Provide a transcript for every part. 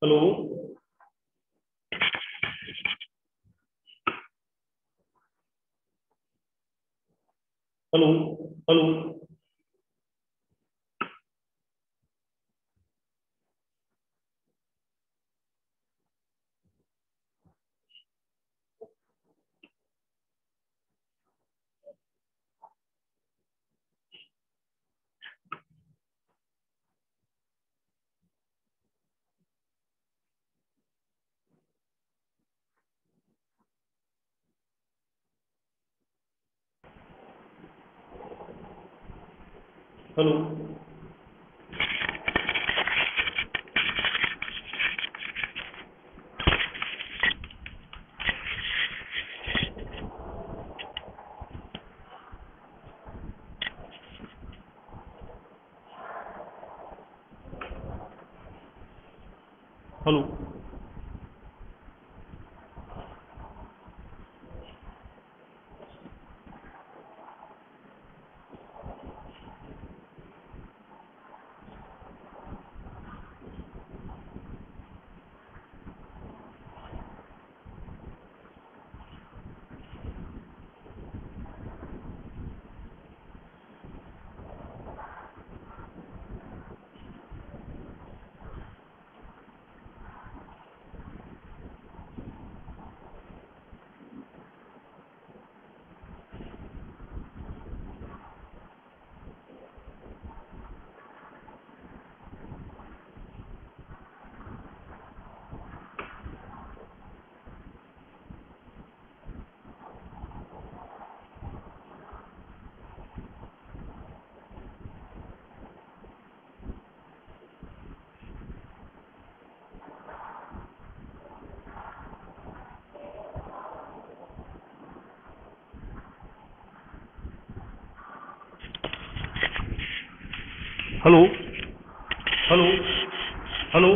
Hello. Hello. Hello. Hello. Hello. Hello. Hello. Hello.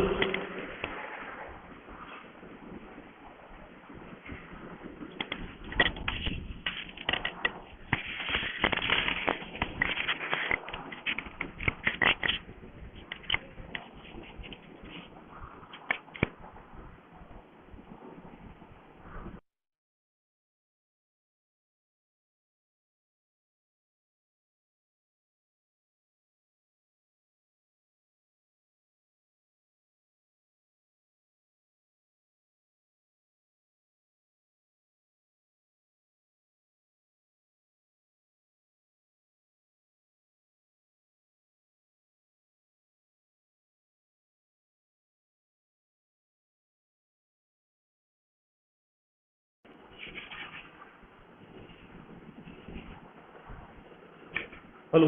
Hello.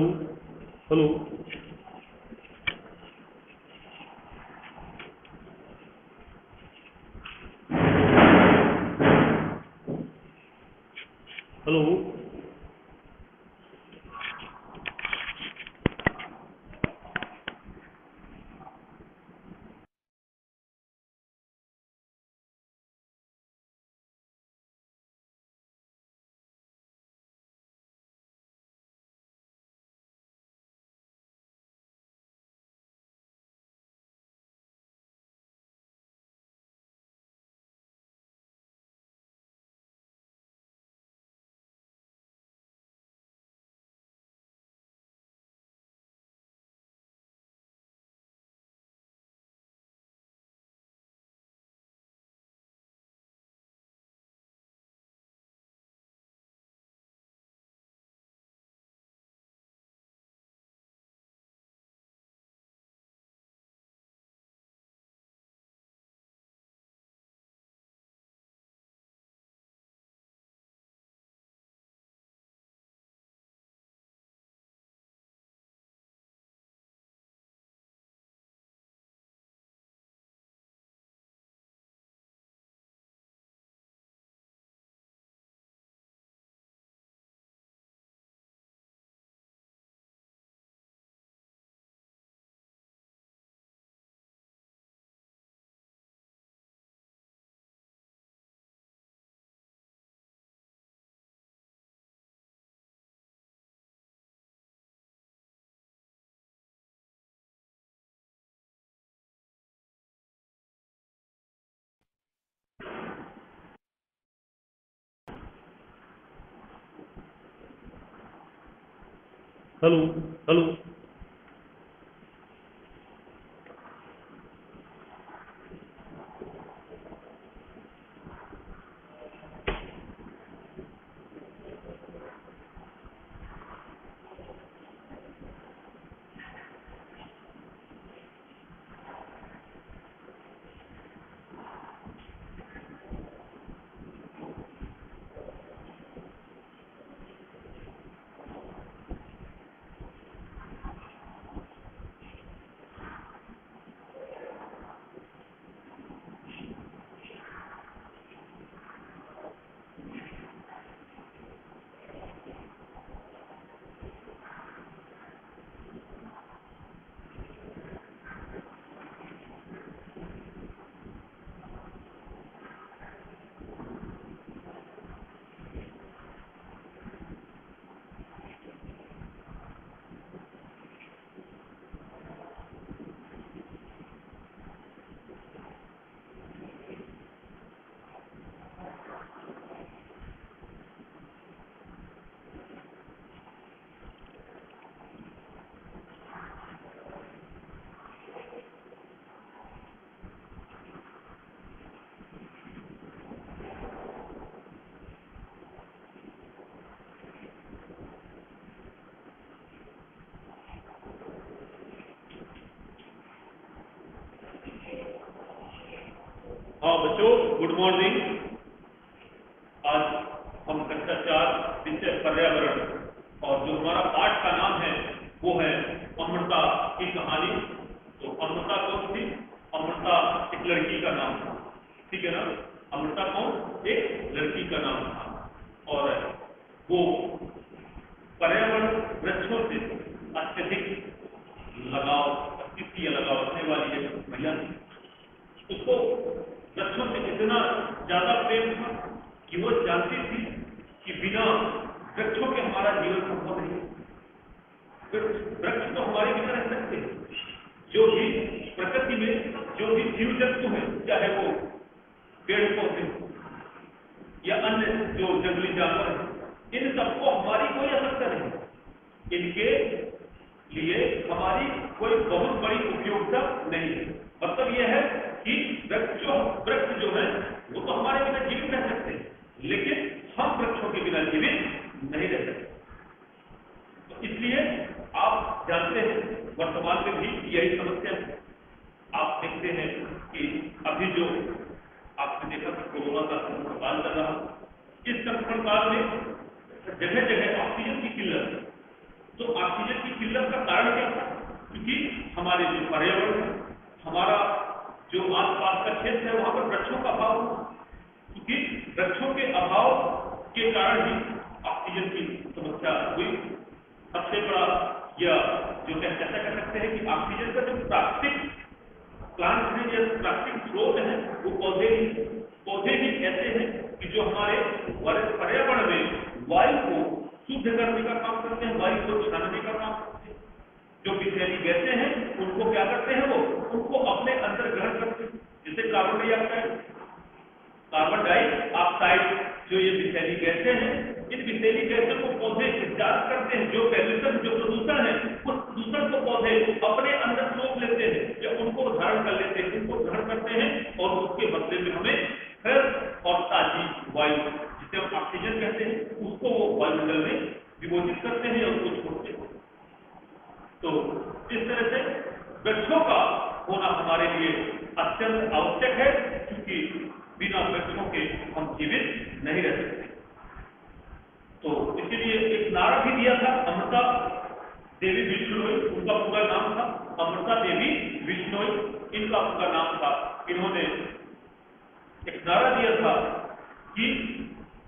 Hello. Hello. Hello hello हाँ बच्चों, good morning. आज हम कक्षा 4 विषय पर्यावरण और जो हमारा पाठ का नाम है वो है अमृता की कहानी। तो अमृता कौन थी? अमृता एक लड़की का नाम था, ठीक है ना। अमृता कौन? एक लड़की का नाम था और वो पर्यावरण वृक्षों से अत्यधिक लगाव रखने वाली एक महिला थी। उसको वृक्षों से इतना ज्यादा प्रेम था कि वो जानती थी कि बिना वृक्षों के हमारा जीवन संभव नहीं। वृक्ष तो हमारे बिना रह सकते हैं। जो भी प्रकृति में जो भी जीव जंतु हैं, चाहे वो पेड़ पौधे या अन्य जो जंगली जानवर हैं, इन सबको हमारी कोई आवश्यकता नहीं। इनके लिए हमारी कोई बहुत बड़ी उपयोगिता नहीं है। मतलब यह है कि वृक्ष जो है वो तो हमारे बिना जीवित रह सकते हैं, लेकिन हम वृक्षों के बिना जीवित नहीं रह सकते। तो इसलिए आप जानते हैं वर्तमान में भी यही समस्या है। आप देखते हैं कि अभी जो आपने देखा कि कोरोना का संक्रमण काल चल रहा, इस संक्रमण काल में जगह जगह ऑक्सीजन की किल्लत। तो ऑक्सीजन की किल्लत का कारण क्या था? क्योंकि हमारे जो पर्यावरण है, हमारा जो आसपास का क्षेत्र है, वहां पर वृक्षों का अभाव हुआ। क्योंकि वृक्षों के अभाव के कारण ही ऑक्सीजन की समस्या हुई। सबसे बड़ा या जो ऐसा कह सकते हैं कि ऑक्सीजन का जो प्राकृतिक प्लांट है या प्राकृतिक स्रोत है वो पौधे ही ऐसे हैं कि जो हमारे पर्यावरण में वायु को शुद्ध करने का काम करते हैं, वायु को छानने का काम करते हैं। जो विषैली गैसें हैं उनको क्या करते हैं, वो उनको अपने अंदर ग्रहण करते हैं। जैसे कार्बन डाइऑक्साइड जो ये विषैली गैसें हैं, इन विषैली गैसों को पौधे जांच करते हैं। जो पॉल्यूशन, जो प्रदूषण है, उस प्रदूषण को पौधे अपने अंदर सोख लेते हैं या उनको धारण कर लेते हैं, उनको ग्रहण करते हैं और उसके बदले में हमें फ्रेश और ताजी वायु, जिसे हम ऑक्सीजन कहते हैं, उसको वो वायुमंडल में विमोचित करते हैं और उसको छोड़ते हैं। तो इस तरह से वृक्षों का होना हमारे लिए अत्यंत आवश्यक है, क्योंकि बिना वृक्षों के हम जीवित नहीं रह सकते। तो इसीलिए एक नारा भी दिया था, अमृता देवी बिश्नोई, उनका पूरा नाम था अमृता देवी बिश्नोई, इनका पूरा नाम था। इन्होंने एक नारा दिया था कि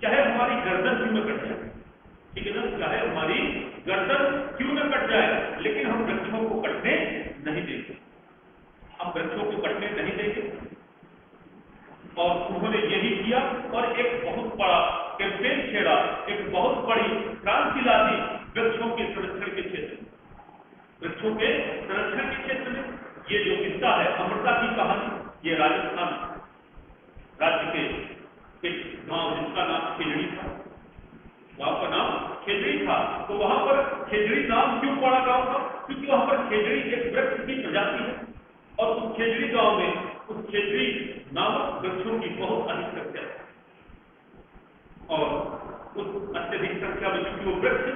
चाहे हमारी गर्दन क्यों न कट जाए, ठीक है ना, चाहे हमारी गर्दन क्यों न कट जाए, लेकिन हम वृक्षों को कटने नहीं देंगे। हम वृक्षों को कटने नहीं देंगे। और उन्होंने यही किया और एक बहुत बड़ा कैंपेन छेड़ा, एक बहुत बड़ी क्रांति ला दी वृक्षों के संरक्षण के क्षेत्र में। वृक्षों के संरक्षण के क्षेत्र में ये जो किस्सा है अमृता की कहानी, ये राजस्थान राज्य के एक गांव जिसका नाम खेजड़ी था, गांव का नाम खेजड़ी था। तो वहां पर खेजड़ी नाम क्यों पड़ा गांव का? क्योंकि वहां पर खेजड़ी एक वृक्ष की प्रजाति है और उस खेजड़ी गांव में उस खेजड़ी नामक वृक्षों की बहुत अधिक संख्या है और उस अत्यधिक संख्या में क्योंकि वो वृक्ष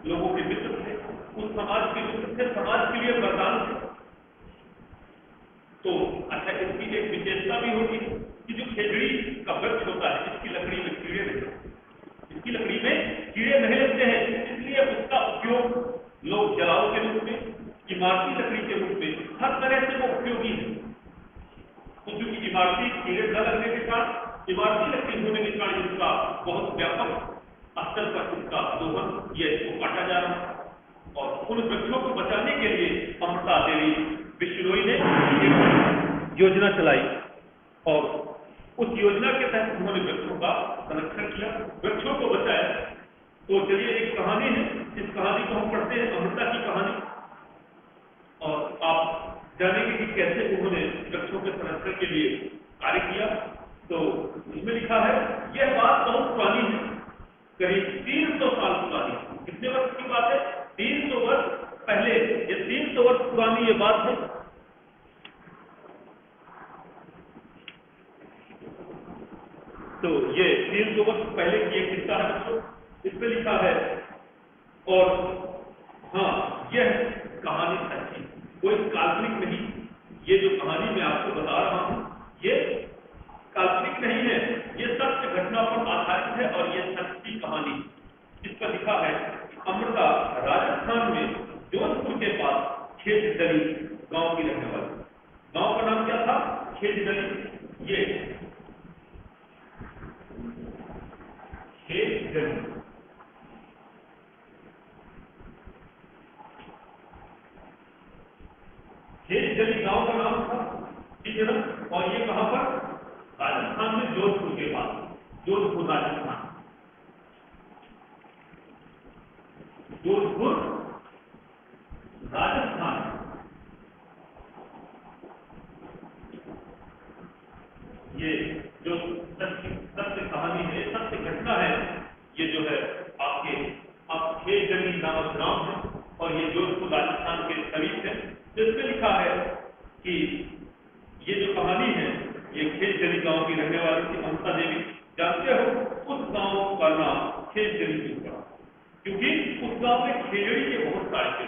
लोगों के मित्र थे, उस समाज के मित्र थे, समाज के लिए वरदान थे। तो अच्छा, इसकी एक विशेषता भी होगी कि जो खेजड़ी का वृक्ष होता है इसकी लकड़ी में कीड़े नहीं लगते, इसकी लकड़ी में कीड़े नहीं लगते हैं, इसलिए उसका उपयोग लोग जलाओ के रूप में, इमारती लकड़ी के रूप में हर तरह से वो उपयोगी है। तो चूंकि इमारती कीड़े न लगने के कारण, इमारती लकड़ी होने के कारण इसका बहुत व्यापक स्तर पर इसका दोहन या इसको काटा जा रहा है। और उन वृक्षों को बचाने के लिए अमृता देवी विश्नोई ने एक योजना चलाई और उस योजना के तहत उन्होंने वृक्षों का संरक्षण किया, वृक्षों को बचाया। तो चलिए एक कहानी है, इस कहानी को हम पढ़ते हैं, अमृता की कहानी, और आप जानेंगे कि कैसे उन्होंने वृक्षों के संरक्षण के लिए कार्य किया। तो इसमें लिखा है, यह बात बहुत पुरानी है, करीब 300 साल पुरानी। कितने वर्ष की बात है? 300 वर्ष पहले, ये 300 वर्ष पुरानी ये बात है। तो ये 300 वर्ष पहले की एक किस्सा है बच्चों, इसमें लिखा है, और हाँ, यह कहानी सच्ची, कोई काल्पनिक नहीं। ये जो कहानी मैं आपको बता रहा हूं ये काल्पनिक नहीं है, ये सत्य घटना पर आधारित है और ये सच्ची कहानी। इस पर लिखा है, अमृता राजस्थान में जोधपुर के पास खेजडली गांव की रहने वाली। गांव का नाम क्या था? खेजडली। ये खेजडली, खेजडली गांव का नाम था, ठीक है ना? और ये कहां पर? राजस्थान में जोधपुर के पास, जोधपुर राजस्थान, जोधपुर राजस्थान। ये जो सत्य कहानी है, सत्य घटना है, ये जो है आपके अब खेजडली नामक गांव है और ये जोधपुर राजस्थान के करीब है। जिसमें लिखा है कि ये जो कहानी है ये खेजडली गांव की रहने वाली थी अमृता देवी। जानते हो उस गांव का नाम खेजडली क्यों पड़ा? क्योंकि उस गांव में खेजड़ी के बहुत सारे थे।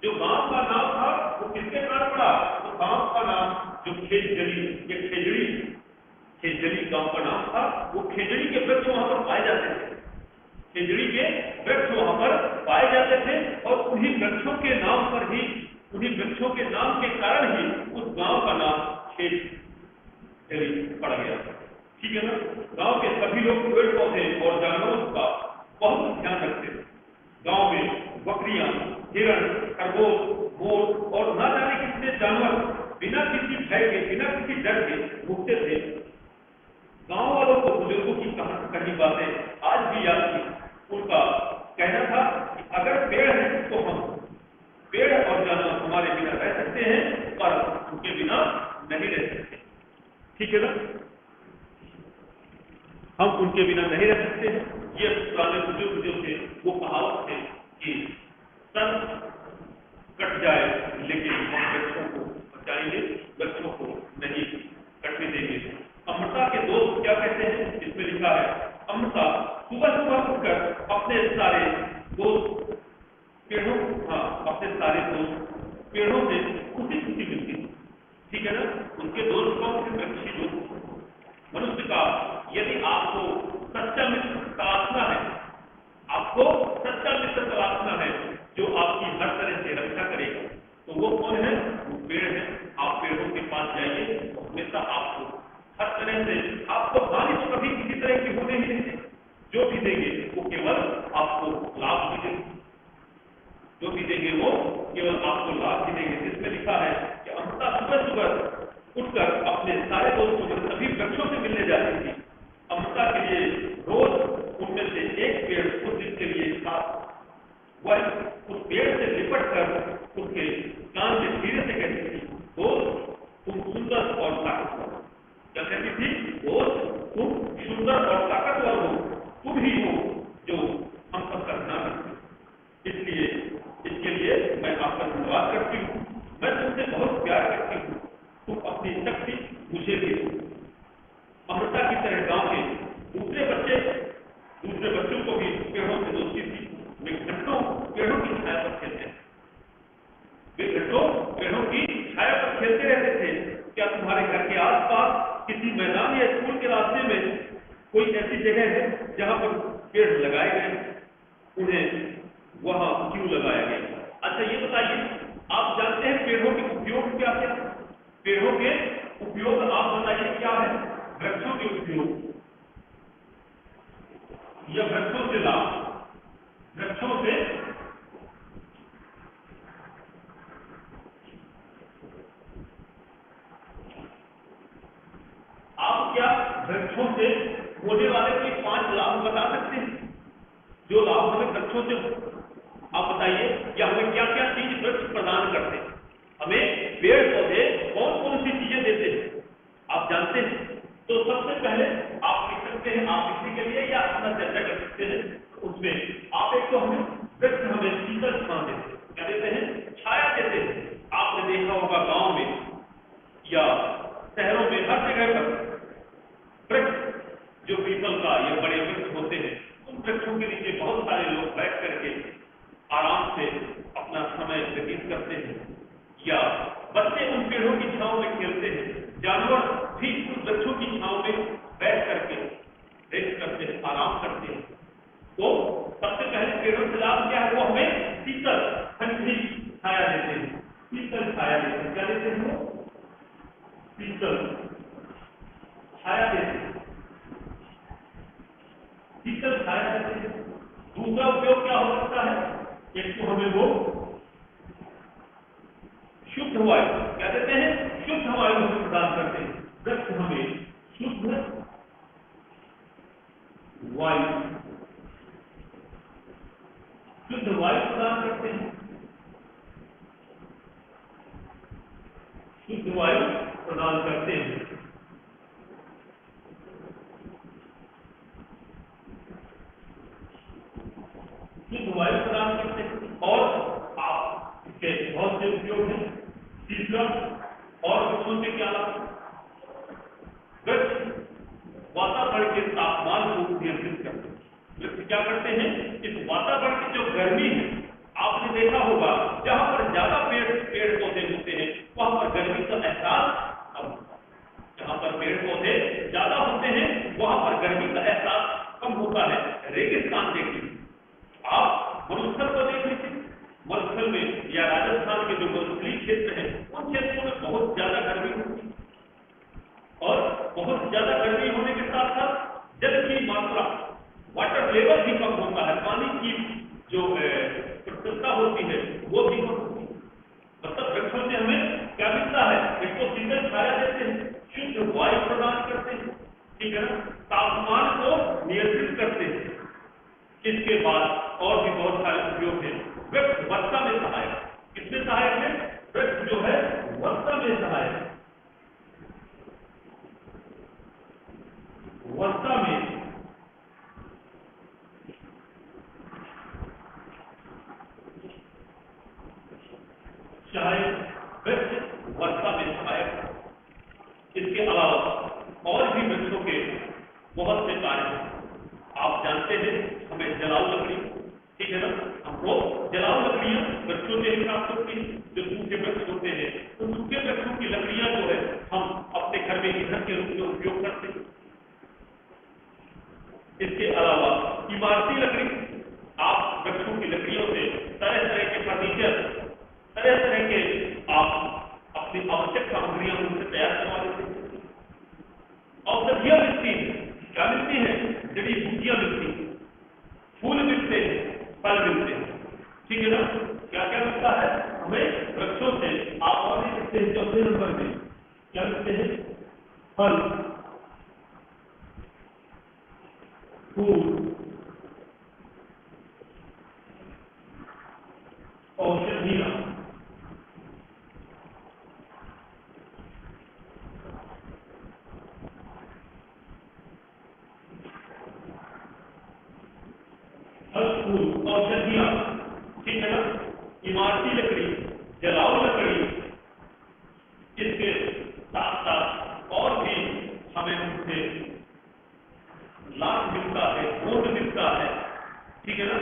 जो गांव का नाम था वो किसके कारण पड़ा? तो गांव का नाम जो खेजडली, ये खेजड़ी, खेजडली गांव का नाम था, वो खेजड़ी के वृक्ष वहां पर पाए जाते थे, खेजड़ी के वृक्ष वहां पर पाए जाते थे और उन्हीं वृक्षों के नाम पर ही, उन्हीं वृक्षों के नाम के कारण ही उस गांव का नाम खेजडली पड़ गया। ठीक है ना? गांव के सभी लोग पेड़ पौधे और जानवरों का बहुत ध्यान रखते थे। गांव में बकरियां, हिरण, खरगोश, मोर और ना जाने कितने जानवर बिना किसी भय के, बिना किसी डर के भूखते थे। गांव वालों को बुजुर्गों की कही बातें आज भी याद थी। उनका कहना था कि अगर पेड़ है तो हम, पेड़ और जानवर हमारे बिना रह सकते हैं पर उनके बिना नहीं रह सकते। ठीक है ना? हम उनके बिना नहीं रह सकते हैं। ये पुराने बुजुर्ग जो थे वो कहावत थे कि तन कट जाए लेकिन हम वृक्षों को बचाएंगे, वृक्षों को नहीं कटने देंगे। अमृता के दोस्त क्या कहते हैं? इसमें लिखा है, अमृता सुबह सुबह उठकर अपने सारे दोस्त पेड़ों, हाँ, अपने सारे दोस्त पेड़ों से खुशी खुशी मिलती थी। ठीक है ना? उनके दोस्त कौन थे? वृक्षी दोस्त। मनुष्य का यदि आपको सच्चा मित्र तलाशना है, आपको सच्चा मित्र तलाशना है जो आपकी हर तरह से रक्षा करेगा, तो वो कौन है? वो पेड़ है। आप पेड़ों के पास जाइए, तो हमेशा आपको हर तरह से, आपको हानि तो कभी किसी तरह की होने ही नहीं, जो भी देंगे वो केवल आपको कोई ऐसी जगह है जहां पर पेड़ लगाए गए, उन्हें वहां क्यों लगाया गया? अच्छा, ये बताइए, आप जानते हैं पेड़ों के उपयोग क्या क्या? पेड़ों के उपयोग आप बताइए क्या है? वृक्षों के उपयोग या वृक्षों से लाभ? वृक्षों से आप क्या वृक्षों से होने वाले कोई 5 लाभ बता सकते हैं? जो लाभ हमें वृक्षों से, आप बताइए, कि हमें क्या क्या चीज वृक्ष प्रदान करते हैं? हमें पेड़ पौधे कौन कौन सी चीजें देते हैं, आप जानते हैं? तो सबसे पहले आप लिख सकते हैं, आप किसी के लिए या अपना चर्चा कर सकते हैं उसमें। आप एक तो हमें वृक्ष हमें शीतल छां देते हैं, क्या देते हैं? छाया देते हैं। आपने देखा होगा गांव में या शहरों में हर जगह पर वृक्ष जो पीपल का ये बड़े वृक्ष होते हैं, उन वृक्षों के नीचे बहुत सारे लोग बैठ करके आराम से अपना समय व्यतीत करते हैं, या बच्चे उन पेड़ों की छांव में खेलते हैं, जानवर भी उन वृक्षों की छांव में बैठ करके रेस्ट करते हैं, आराम करते हैं। तो सबसे पहले पेड़ों से लाभ क्या है? वो हमें शीतल ठंडी छाया देते हैं, शीतल छाया देते हैं। क्या देते हैं? शीतल छाया देते हैं, शीतल छाया देते हैं। दूसरा उपयोग क्या हो सकता है? एक तो हमें वो शुद्ध वायु, क्या देते हैं? शुद्ध वायु हमें प्रदान करते हैं। वृक्ष हमें शुद्ध वायु, शुद्ध वायु प्रदान करते हैं, शुद्ध वायु प्रदान करते हैं। शुद्ध वायु प्रदान करते हैं। और आप इसके बहुत से उपयोग हैं। तीसरा, और वृक्षों से क्या लाभ? वृक्ष वातावरण के तापमान को नियंत्रित करते हैं। वृक्ष क्या करते हैं? इस वातावरण की जो गर्मी है, आपने देखा होगा जहां पर ज्यादा पेड़ पौधे होते हैं वहां पर गर्मी का एहसास, जहां पर पेड़ पौधे ज्यादा होते हैं वहां पर गर्मी का एहसास कम होता है। रेगिस्तान देखिए, आप मरुस्थल को देख लीजिए, मरुस्थल में या राजस्थान के जो मरुस्थलीय क्षेत्र है, उन क्षेत्रों में बहुत ज्यादा गर्मी होती है, और बहुत ज्यादा गर्मी होने के साथ साथ जल की मात्रा, वाटर लेवल भी कम होता है, पानी की जो प्रशुद्धता होती है वो भी कम होती है। मतलब वृक्षों से हमें क्या मिलता है? एक तो शीतल छाया देते हैं, शुद्ध वायु प्रदान करते हैं, ठीक है ना, तापमान को नियंत्रित करते हैं। इसके बाद और भी बहुत सारे उपयोग हैं। वृक्ष वर्षा में सहायक, किसमें सहायक है? वृक्ष जो है वर्षा में सहायक है। वर्षा में सहायक, वृक्ष वर्षा में सहायक। इसके अलावा और भी वृक्षों के बहुत से कार्य हैं। आप जानते हैं हमें जलाऊ लकड़ी, ठीक है ना, हमको जलाऊ लकड़ियां वृक्षों से ही प्राप्त होती है। जो सूखे वृक्ष होते हैं, तो सूखे वृक्षों की लकड़ियां जो है हम अपने घर में ईंधन के रूप में उपयोग करते हैं। इसके अलावा इमारती लकड़ी, आप वृक्षों की लकड़ियों से तरह तरह के फर्नीचर, तरह तरह के आप अपनी आवश्यक सामग्रियां उनसे तैयार करवा लेते हैं। औषधियां मिलती हैं, क्या मिलती है? जड़ी बूटियां मिलती हैं, फूल मिलते हैं, फल मिलते हैं, ठीक है ना। क्या क्या मिलता है हमें वृक्षों से? आप और भी लिखते हैं चौथे नंबर में, क्या मिलते हैं? फल, फूल, औषधियां, फूल, औषधियां, ठीक है ना, इमारती लकड़ी, जलाऊ लकड़ी। इसके साथ साथ और भी हमें उनसे लाभ मिलता है, बोध मिलता है, ठीक है ना,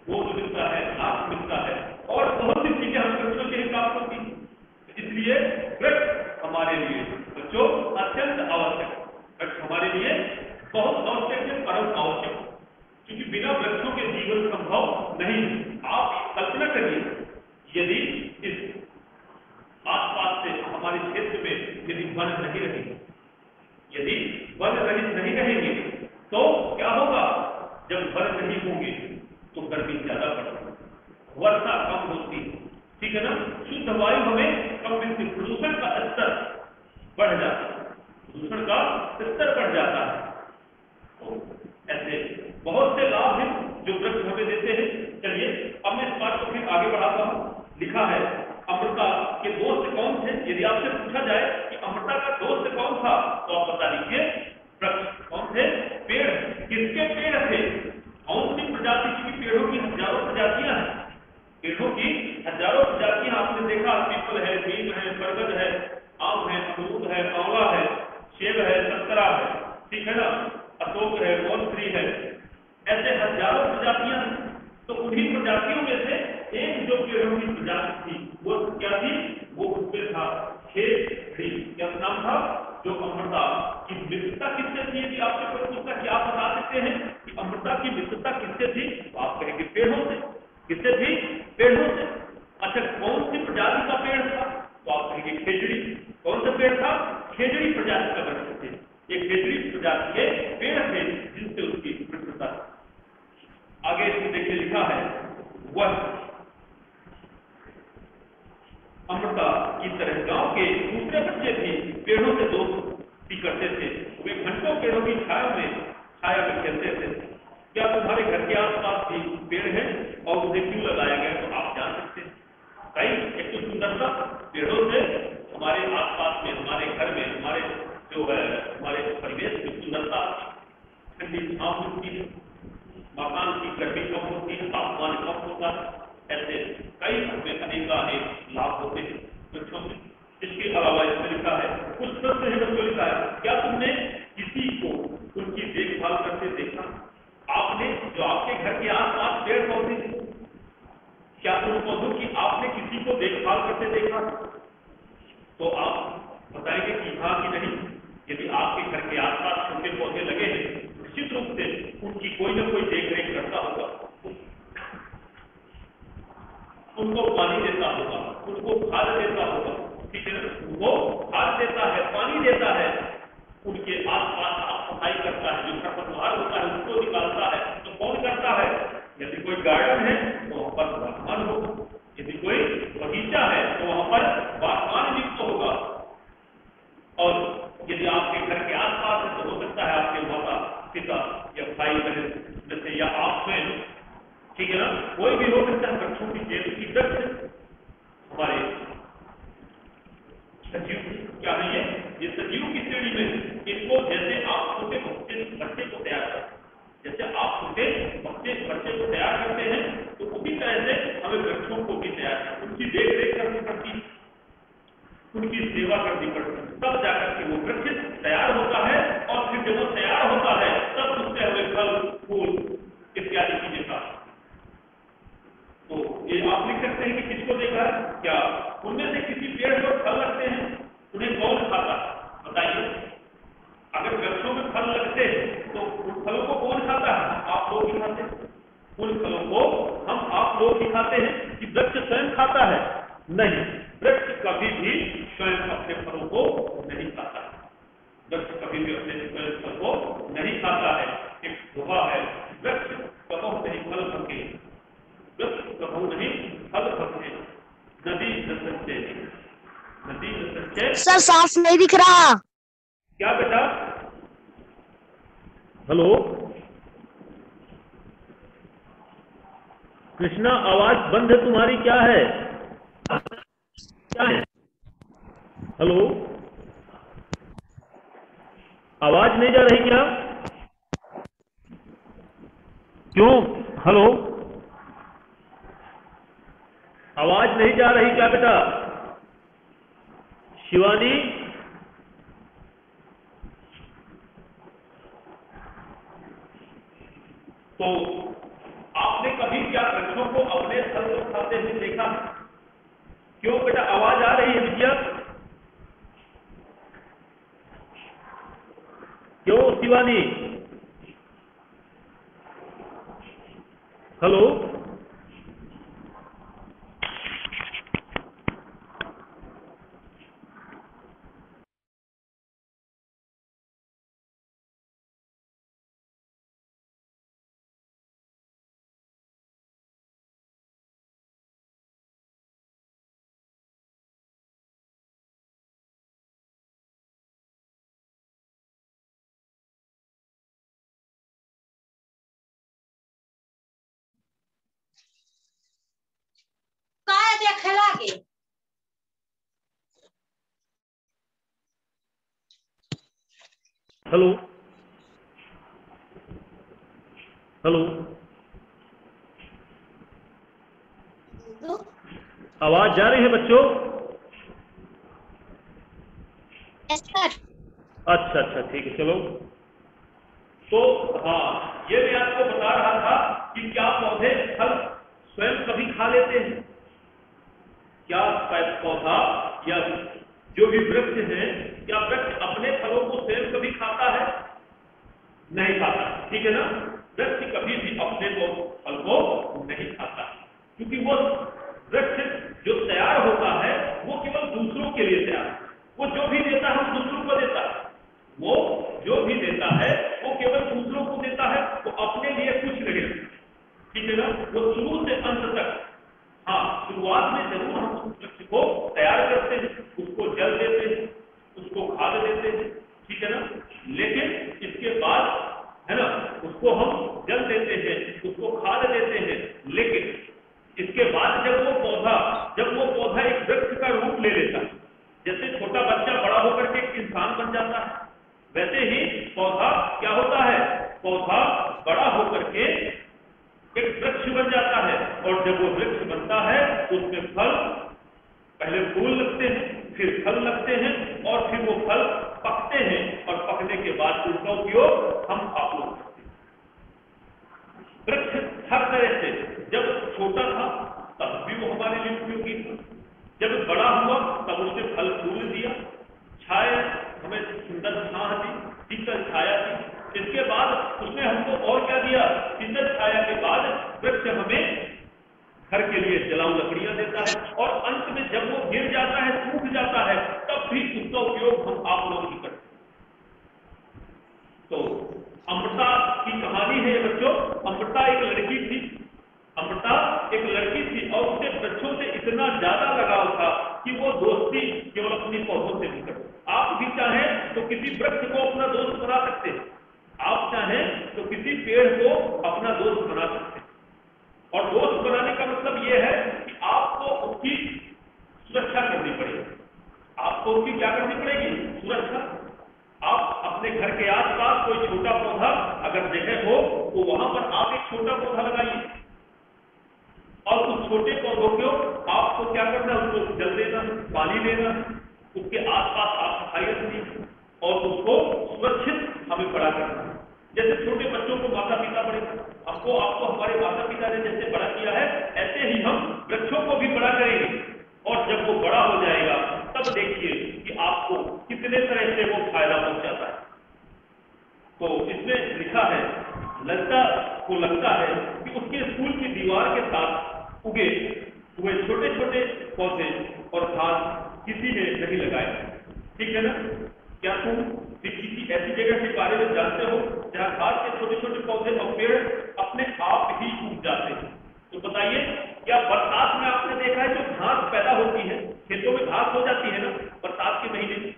बोध मिलता है, लाभ मिलता है, और बहुत सी चीजें हम वृक्षों से ही प्राप्त होती हैं। इसलिए वृक्ष हमारे लिए बच्चों अत्यंत आवश्यक, वृक्ष हमारे लिए बहुत आवश्यक है, परम आवश्यक, क्योंकि बिना वृक्षों के जीवन संभव नहीं है। आप कल्पना करिए, यदि इस आसपास से हमारे क्षेत्र में यदि वन नहीं रहेंगे, यदि वन रहित नहीं रहेंगे तो क्या होगा? जब वन नहीं होंगे तो गर्मी ज्यादा पड़ती है, वर्षा कम होती है, ठीक है ना, शुद्ध वायु हमें कम मिलती, प्रदूषण का स्तर बढ़ जाता है, प्रदूषण का स्तर बढ़ जाता है। तो ऐसे बहुत से लाभ हैं जो वृक्ष हमें देते हैं। चलिए अब मैं इस बात को फिर आगे बढ़ाता हूँ। लिखा है अमृता के दोस्त कौन थे? यदि आपसे पूछा जाए कि अमृता का दोस्त कौन था तो आप बता दीजिए वृक्ष। कौन थे? पेड़। किसके पेड़ थे? कौन सी प्रजाति की? पेड़ों की हजारों प्रजातियां हैं, पेड़ों की हजारों प्रजातियां आपने देखा, पीपल है, नीम है, बरगद है, आम है, अमरूद है, आंवला है, सेब है, संतरा है, ठीक है ना, अशोक है, गोलश्री है, ऐसे हजारों प्रजातियां हैं। तो उन्हीं प्रजातियों में से एक जो पेड़ों की प्रजाति थी वो क्या थी? वो उसमें था खेजड़ी। क्या नाम था? जो अमृता की मित्रता किससे थी? यदि आपसे कोई पूछता कि आप बता सकते हैं कि अमृता की मित्रता किससे थी, तो आप कहेंगे पेड़ों से। किससे थी? पेड़ों से। अच्छा, कौन सी प्रजाति का पेड़ था? तो आप कहेंगे खेजड़ी। कौन सा पेड़ था? खेजड़ी प्रजाति का वृक्ष थे। ये खेजड़ी प्रजाति के पेड़ थे जिनसे उसकी मित्रता। आगे इसमें देखिए लिखा है, वह अमृता की तरह गांव के दूसरे बच्चे भी पेड़ों से दोस्ती करते थे। वे घंटों पेड़ों की छाया में खेलते थे। क्या तुम्हारे घर के आसपास भी पेड़ है और उन्हें क्यों लगाया गया? तो आप जान सकते हैं। कई एक तो सुंदरता पेड़ों से हमारे आसपास में, हमारे घर में, हमारे जो है हमारे परिवेश की सुंदरता, ठंडी छांव मिलती है, मकान की गर्मी कम होती है, तापमान कम होता है। ऐसे कई हमें अनेक लाभ होते हैं वृक्षों से। इसके अलावा इसमें लिखा है, कुछ प्रश्न है बच्चों, लिखा है, क्या तुमने किसी को उनकी देखभाल करते देखा? आपने जो आपके घर के आसपास पेड़ पौधे, क्या उन पौधों की आपने किसी को देखभाल करते देखा? तो आप बताएंगे कि हाँ कि नहीं। यदि आपके घर के आसपास छोटे पौधे लगे हैं, निश्चित रूप से उनकी कोई ना कोई देखरेख करता होगा, उनको पानी देता होगा, उनको खाद देता होगा, ठीक है ना, उनको खाद देता है, पानी देता है, उनके आसपास साफ सफाई करता है, जो खरपतवार होता है उसको निकालता है। तो कौन करता है? यदि कोई गार्डन है तो वहां पर बागवान होगा, यदि कोई बगीचा है तो वहां पर बागवान नियुक्त होगा। और यदि आपके घर के आसपास है तो हो सकता है आपके माता पिता या भाई बहन में से या आप स्वयं, ठीक है ना, कोई भी हो सकता है। वृक्षों की जेल की वृक्ष हमारे सजीव क्या है? ये सजीव की श्रेणी में। इनको जैसे आप छोटे बच्चे को तैयार करते हैं, जैसे आप छोटे बच्चे को तैयार करते हैं, तो उसी तरह से हमें वृक्षों को भी तैयार करना, उनकी देख रेख करनी पड़ती है, उनकी सेवा करनी पड़ती है, तब जाकर के वो वृक्ष तैयार होता है। और फिर जब वो तैयार होता है तब उससे हमें फल फूल इत्यादि चीजें प्राप्त। तो ये आप लिख सकते हैं कि किसको देखा है? क्या उनमें से किसी पेड़ पर फल लगते हैं? उन्हें कौन खाता है? बताइए। अगर वृक्षों में फल लगते हैं तो उन फलों को कौन खाता है? आप लोग ही खाते हैं। उन फलों को हम आप लोग ही खाते हैं कि वृक्ष स्वयं खाता है? नहीं, वृक्ष कभी भी स्वयं अपने फलों को नहीं खाता है। वृक्ष कभी भी अपने स्वयं फल को नहीं खाता है। एक दोहा है, वृक्ष कबहु नहीं फल फके, वृक्ष कबहु नहीं फल फके, नदी न सच्चे, नदी न सच्चे। सर साफ नहीं दिख रहा। क्या बेटा? हेलो कृष्णा, आवाज बंद है तुम्हारी, क्या है? क्या है? हेलो, आवाज नहीं जा रही क्या? क्यों? हेलो, आवाज नहीं जा रही क्या बेटा? शिवानी, तो आपने कभी क्या वृक्षों को अपने फल को खाते हुए देखा? क्यों बेटा आवाज आ रही है विद्या? क्यों शिवानी? हेलो, काय देखेला के हेलो, हेलो, आवाज जा रही है बच्चों? सर अच्छा अच्छा, ठीक है, चलो। तो हाँ, ये मैं आपको बता रहा था कि क्या पौधे फल स्वयं कभी खा लेते हैं? क्या पौधा या जो भी वृक्ष है, क्या वृक्ष अपने फलों को स्वयं कभी खाता है? नहीं खाता, ठीक है ना। वृक्ष कभी भी अपने फल को नहीं खाता, क्योंकि वो वृक्ष जो तैयार होता है वो केवल दूसरों के लिए तैयार है। वो जो भी देता है वो दूसरों को देता है। वो जो भी देता है वो केवल दूसरों को देता है, वो अपने लिए कुछ नहीं रखता, ठीक है ना। वो शुरू से अंत तक, हाँ, शुरुआत में जरूर हम उस वृक्ष को तैयार करते हैं, उसको जल देते हैं, उसको खाद देते हैं, ठीक है ना। लेकिन इसके बाद, है ना, उसको हम जल देते हैं, उसको खाद देते हैं, लेकिन इसके बाद जब वो पौधा एक वृक्ष का रूप ले लेता है, जैसे छोटा बच्चा बड़ा होकर के एक इंसान बन जाता है, वैसे ही पौधा क्या होता है, पौधा बड़ा होकर के एक वृक्ष बन जाता है। और जब वो वृक्ष बनता है तो उसमें फल, पहले फूल लगते हैं, फिर फल लगते हैं, और फिर वो फल पकते हैं, और पकने के बाद उनका उपयोग हम आप लोग करते हैं। वृक्ष हर तरह से, जब छोटा था तब भी वो हमारे लिए उपयोगी था, जब बड़ा हुआ तब उसने फल फूल दिया, छाया हमें सुंदर छाह दी, शीतल छाया दी। इसके बाद उसने हमको और क्या दिया, शीतल छाया के बाद वृक्ष हमें घर के लिए जलाऊ लकड़ियां देता है, और अंत में जब वो गिर जाता है, सूख जाता है, तब भी उसका उपयोग हम आप लोग ही करते हैं। तो अमृता की कहानी है बच्चों। अमृता एक लड़की थी, अमृता एक लड़की थी, और उसे वृक्षों से इतना ज्यादा लगाव था कि वो दोस्ती केवल अपनी पौधों से नहीं करती। आप भी चाहें तो किसी वृक्ष को अपना दोस्त बना सकते हैं, आप चाहें तो किसी पेड़ को अपना दोस्त बना सकते हैं। और दोस्त बनाने का मतलब यह है कि आपको उसकी सुरक्षा करनी पड़ेगी। आपको उसकी क्या करनी पड़ेगी, सुरक्षा। आप अपने घर के आसपास कोई छोटा पौधा अगर जगह हो तो वहां पर आप एक छोटा पौधा लगाइए, और उस छोटे पौधों को आपको क्या करना, उसको जल देना, पानी देना, उसके आसपास आप सफाई रखनी, और उसको सुरक्षित हमें बड़ा करना। जैसे छोटे बच्चों को माता पिता बड़े, हमको आपको हमारे माता पिता ने जैसे बड़ा किया है, ऐसे ही हम वृक्षों को भी बड़ा करेंगे, और जब वो बड़ा हो जाएगा तब देखिए कि आपको कितने तरह से वो फायदा पहुंचाता है। तो इसमें लिखा है, ललिता को लगता है कि उसके स्कूल की दीवार के साथ उगे हुए छोटे छोटे पौधे और घास किसी ने नहीं लगाए, ठीक है ना। क्या तुम भी किसी ऐसी जगह के बारे में जानते हो जहां घास के छोटे छोटे पौधे और पेड़ अपने आप ही उग जाते हैं? तो बताइए, क्या बरसात में आपने देखा है जो घास पैदा होती है, खेतों में घास हो जाती है ना बरसात के महीने में,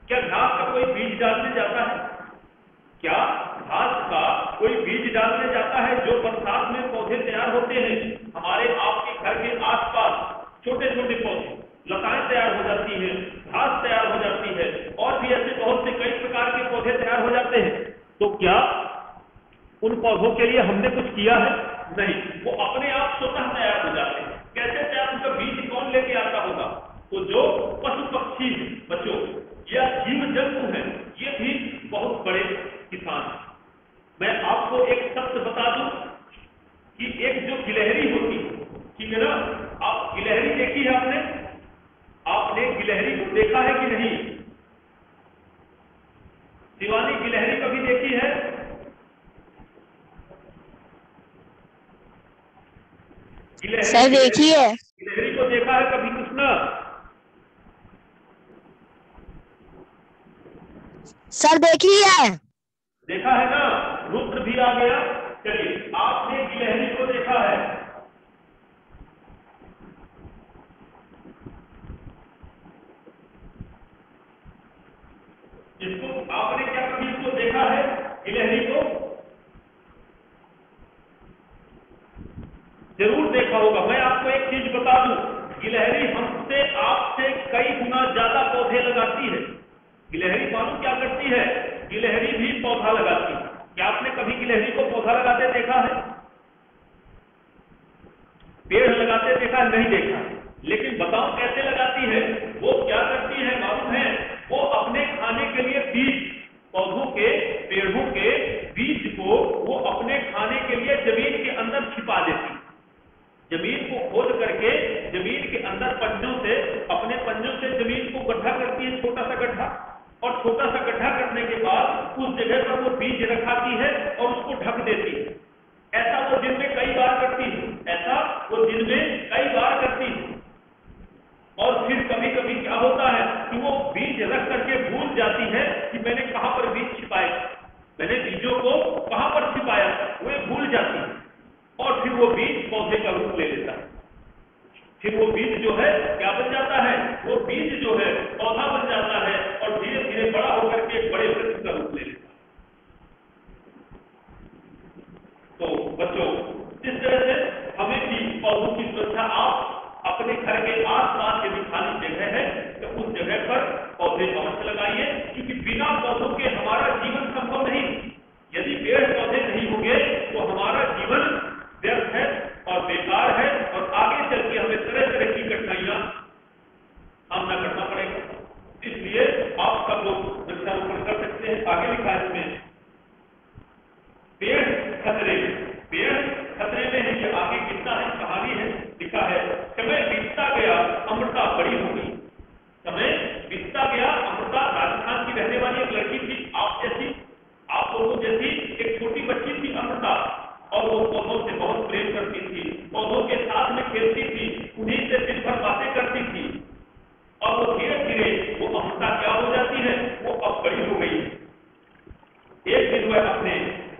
क्या घास का कोई बीज डालने जाता है? क्या घास का कोई बीज डालने जाता है? जो बरसात में पौधे तैयार होते हैं, हमारे आपके घर के आसपास छोटे छोटे पौधे, लताएं तैयार हो जाती हैं, घास तैयार हो जाती है, और भी ऐसे बहुत से कई प्रकार के पौधे तैयार हो जाते हैं। तो क्या उन पौधों के लिए हमने कुछ किया है? नहीं, वो अपने आप स्वतः तैयार हो जाते हैं। कैसे तैयार, उनका बीज कौन लेके आता होगा? तो जो पशु पक्षी बच्चों या जीव जंतु हैं, ये भी बहुत बड़े किसान हैं। मैं आपको एक शब्द बता दूं कि एक जो गिलहरी होती है, ठीक है ना, आप गिलहरी देखी है आपने गिलहरी को देखा है कि नहीं? शिवानी, गिलहरी कभी देखी है? सर देखिए। गिलहरी को देखा है कभी कृष्णा? सर देखिए। देखा है ना? रुद्र भी आ गया। चलिए, आपने गिलहरी को देखा है, इसको आपने क्या कभी इसको देखा है गिलहरी को? जरूर देखा होगा। मैं आपको एक चीज बता दूं, गिलहरी हमसे आपसे कई गुना ज्यादा पौधे लगाती है। गिलहरी मालूम क्या करती है? गिलहरी भी पौधा लगाती है। क्या आपने कभी गिलहरी को पौधा लगाते देखा है? पेड़ लगाते देखा है? नहीं देखा। लेकिन बताओ कैसे लगाती है? वो क्या करती है मालूम है? वो अपने खाने के लिए बीज, पौधों के, पेड़ों के बीज को वो अपने खाने के लिए जमीन के अंदर छिपा देती है। जमीन को खोद करके जमीन के अंदर पंजों से, अपने पंजों से जमीन को गड्ढा करती है, छोटा सा गड्ढा, और छोटा सा गड्ढा करने के बाद उस जगह पर वो बीज रखाती है और उसको ढक देती है। ऐसा वो दिन में कई बार करती है, ऐसा वो दिन में कई बार करती है। और फिर कभी कभी क्या होता है कि वो बीज रख करके भूल जाती है कि मैंने कहां पर बीज छिपाए, मैंने बीजों को कहां पर छिपाया, वो भूल जाती है। और फिर वो बीज पौधे का रूप ले लेता है। फिर वो बीज जो है क्या बन जाता है? वो बीज जो है पौधा बन जाता है और धीरे धीरे बड़ा होकर के एक बड़े वृक्ष का रूप ले लेता है। तो बच्चों, इस तरह से हमें भी पौधों की सुरक्षा, आप अपने घर के आसपास यदि खाली जगह है तो उस जगह पर पौधे अवश्य लगाइए, क्योंकि बिना पौधों के हमारा जीवन संभव नहीं। यदि पेड़ पौधे नहीं होंगे तो हमारा जीवन व्यर्थ है और बेकार है, और आगे चल के हमें तरह तरह की कठिनाइयां सामना करना पड़ेगा। इसलिए आप सब लोग वृक्षारोपण कर सकते हैं। आगे लिखा है इसमें, पेड़ खतरे में है। ये आगे कितना है, कहानी है, लिखा है, समय बीतता गया अमृता बड़ी हो गई। समय बीतता गया अमृता राजस्थान की रहने वाली एक लड़की थी, आप जैसी, आप लोगों जैसी एक छोटी बच्ची थी अमृता, और वो पौधों से बहुत प्रेम करती थी, पौधों के साथ में खेलती थी, उन्हीं से दिन भर बातें करती थी। और वो धीरे धीरे वो अमृता क्या हो जाती है? वो अब बड़ी हो गई। एक दिन वह अपने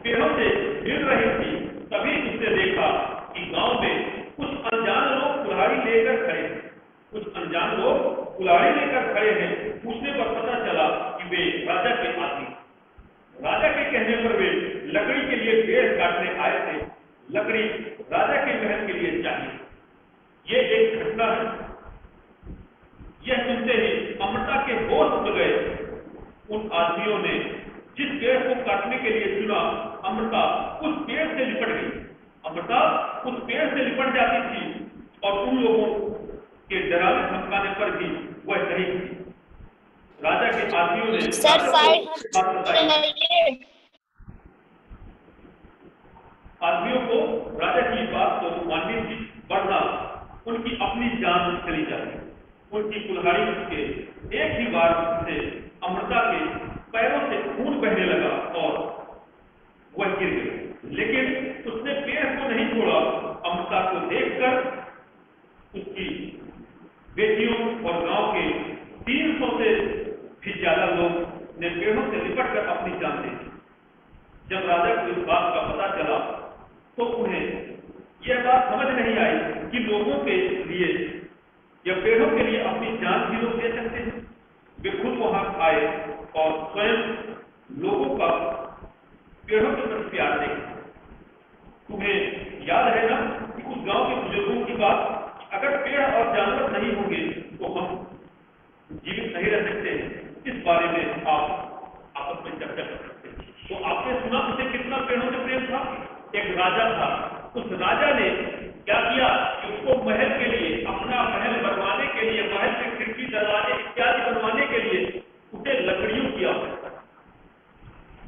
पेड़ों से मिल रही थी, तभी उसने देखा कि गांव में कुछ अनजान लोग कुल्हाड़ी लेकर खड़े हैं। कुछ अनजान लोग कुल्हाड़ी लेकर खड़े हैं। पूछने पर पता चला कि वे राजा के आदमी। राजा के कहने पर वे लकड़ी के लिए पेड़ काटने आए थे। लकड़ी राजा के महल के लिए चाहिए। ये एक घटना है। यह सुनते ही अमृता के होश उड़ गए। उन आदमियों ने जिस पेड़ को काटने के लिए चुना, अमृता उस पेड़ से लिपट गई। अमृता उस पेड़ से लिपट जाती थी और उन लोगों के डराने धमकाने पर भी वह नहीं थी। राजा के आदमियों ने सर आदमियों को राजा की बात तो माननी थी, वरना उनकी अपनी जान चली जाती। उनकी कुल्हाड़ी के एक ही बार से अमृता के पैरों से खून बहने लगा और वह गिर गई। लेकिन उसने पेड़ को नहीं छोड़ा। अमृता को देखकर उसकी बेटियों और गांव के 300 से भी ज्यादा लोग ने पेड़ों से लिपट कर अपनी जान दी। जब राजा को इस बात का पता चला तो उन्हें यह बात समझ नहीं आई कि लोगों के लिए या पेड़ों के लिए अपनी जान भी लोग दे सकते हैं। वे खुद वहां आए और स्वयं लोगों का पेड़ों के प्रति प्यार देखा। तुम्हें याद है ना कि उस गांव के बुजुर्गों की बात, अगर पेड़ और जानवर नहीं होंगे तो हम जीवित नहीं रह सकते। इस बारे में आप आपस में चर्चा कर सकते हैं। तो आपने सुना उसे कितना पेड़ों से प्रेम था। एक राजा था, उस राजा ने क्या किया कि उसको महल के लिए, अपना महल बनवाने के लिए, महल में खिड़की दरवाजे इत्यादि बनवाने के लिए उसे लकड़ियों की आवश्यकता।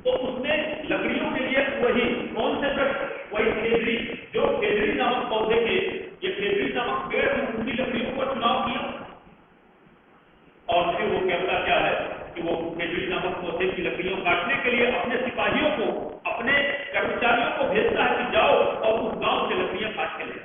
तो उसने लकड़ियों के लिए वही कौन से वृक्ष, वही खेजड़ी, जो खेजड़ी नामक पौधे के, ये खेजड़ी नामक पेड़ में उनकी लकड़ियों का चुनाव किया। और फिर वो कहता क्या है कि वो खेजड़ी नामक पौधे की लकड़ियों काटने के लिए अपने सिपाहियों को, अपने कर्मचारियों को भेजता है कि जाओ और उस गांव से लकड़ियां काट के ले।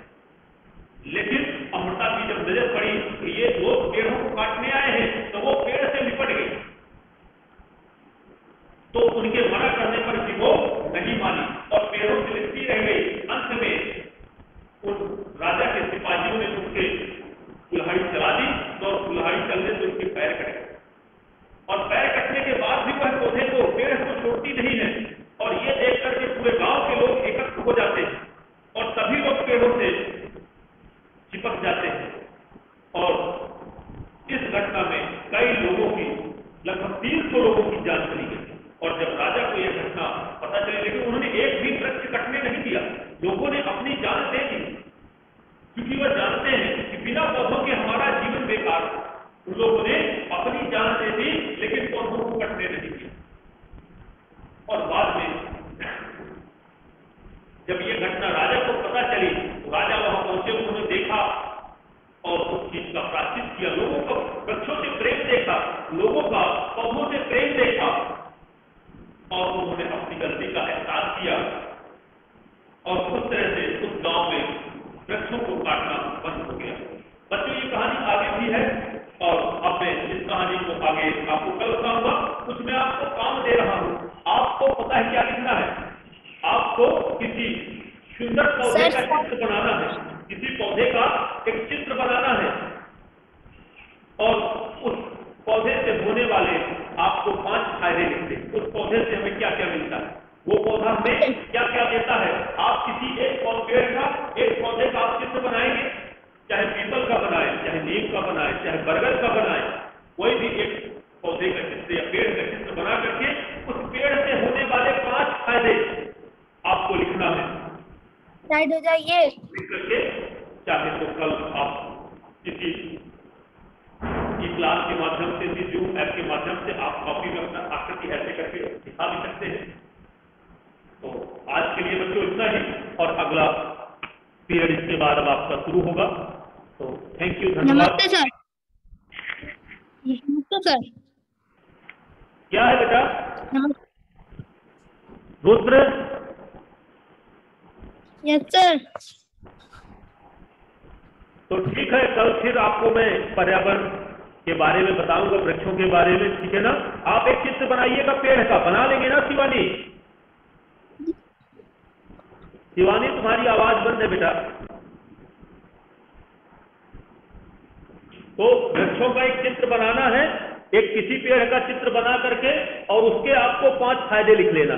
जब ये घटना राजा को पता चली तो राजा वहां पहुंचे, उन्होंने देखा और उस चीज का प्रायश्चित किया, लोगों को वृक्षों से प्रेम देखा, लोगों का पौधों से प्रेम देखा और उन्होंने अपनी गलती का एहसास किया और उस तरह से उस गांव में वृक्षों को काटना बंद हो गया। बच्चों ये कहानी आगे भी है और अब मैं इस कहानी को आगे आपको कल बताऊंगा। कुछ मैं आपको काम दे रहा हूं, आपको पता है क्या लिखना है? आपको किसी सुंदर पौधे का चित्र बनाना है, किसी पौधे का एक चित्र बनाना है और उस पौधे से होने वाले आपको 5 फायदे लिखते हैं। उस पौधे से हमें क्या क्या मिलता है, वो पौधा हमें क्या क्या देता है। आप किसी एक पेड़ का, एक पौधे का आप चित्र बनाएंगे, चाहे पीपल का बनाए, चाहे नीम का बनाए, चाहे बरगद का बनाए, कोई भी एक पौधे का चित्र या पेड़ का चित्र बना करके उस पेड़ से होने वाले 5 फायदे आपको लिखना है। साइड हो जाइए। लिख करके चाहे तो कल आप किसी की क्लास के माध्यम से, जूम ऐप के माध्यम से आप कॉपी में अपना आकृति ऐसे करके दिखा भी सकते हैं। तो आज के लिए बच्चों इतना ही और अगला पीरियड इसके बाद अब आपका शुरू होगा। तो थैंक यू, धन्यवाद। नमस्ते सर। नमस्ते सर। क्या है बेटा? नमस्ते। रुद्र? Yes sir. तो ठीक है, कल फिर आपको मैं पर्यावरण के बारे में बताऊंगा, वृक्षों के बारे में, ठीक है ना? आप एक चित्र बनाइएगा पेड़ का, बना लेंगे ना शिवानी? शिवानी तुम्हारी आवाज बंद है बेटा। तो वृक्षों का एक चित्र बनाना है, एक किसी पेड़ का चित्र बना करके और उसके आपको 5 फायदे लिख लेना,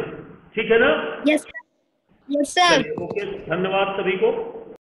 ठीक है ना? Yes sir. Yes sir. Okay, धन्यवाद सभी को।